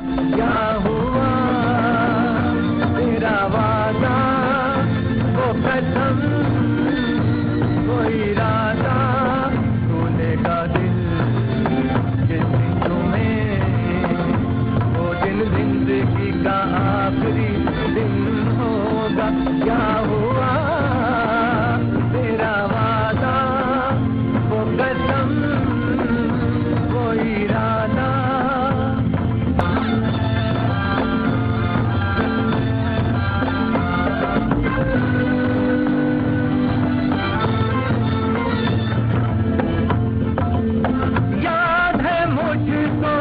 क्या हुआ तेरा वादा, वो कसम, वो इरादा, तूने का दिल जिस दिन तुम्हें, वो दिन जिंदगी का आखिरी दिन होगा। क्या हुआ तेरा वादा, वो कसम, वो इरादा। याद है मुझको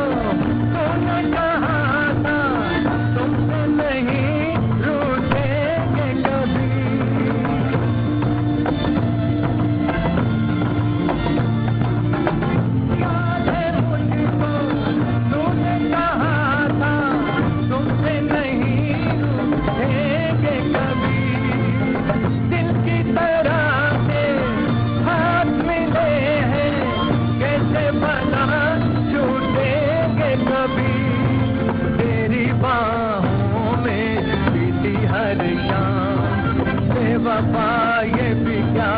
तूने कहा था, तुमसे नहीं रूठेंगे कभी। याद है मुझको तूने कहा था, तुमसे नहीं रूठेंगे कभी। दिल की तरह से हाथ मिले हैं, कैसे भला छूटेंगे कभी। तेरी बाहों में बीती हर शाम, बेवफा ये भी क्या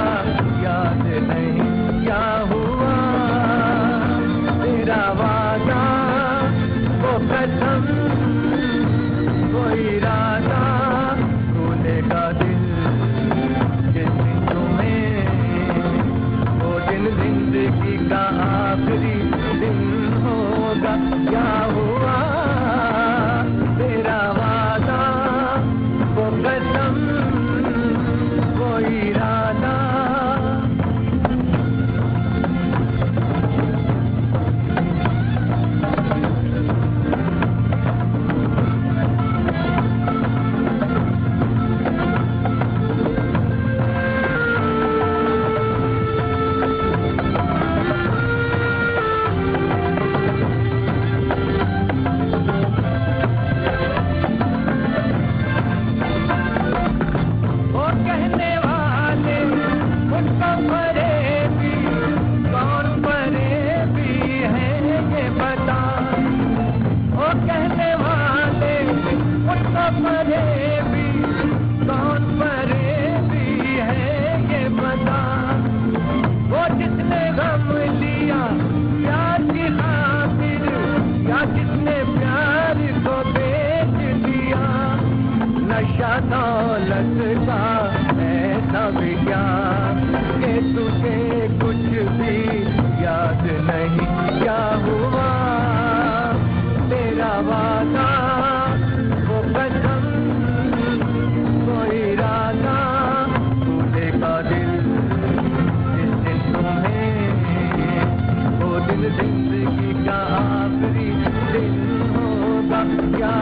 याद नहीं। क्या हुआ तेरा वादा, वो कसम, वो इरादा, तूने का दिल जिस दिन तुम्हें, वो दिन जिंदगी का आखिरी दिन होगा। क्या हुआ तेरा वादा, वो कसम, वो इरादा। वो कहने वाले उनको फरेबी, कौन फरेबी है ये बता। वो कहने वाले उनको फरेबी, कौन फरेबी है ये बता। वो जिसने गम लिया प्यार की खातिर, या जिसने प्यार को बेच दिया। नशा दौलत का ऐसा भी क्या कि तुझे कुछ भी याद नहीं। क्या हुआ तेरा वादा, वो कसम, वो इरादा, तूने का दिल जिस दिन तुम्हें, वो दिन जिंदगी का आखिरी दिन होगा। क्या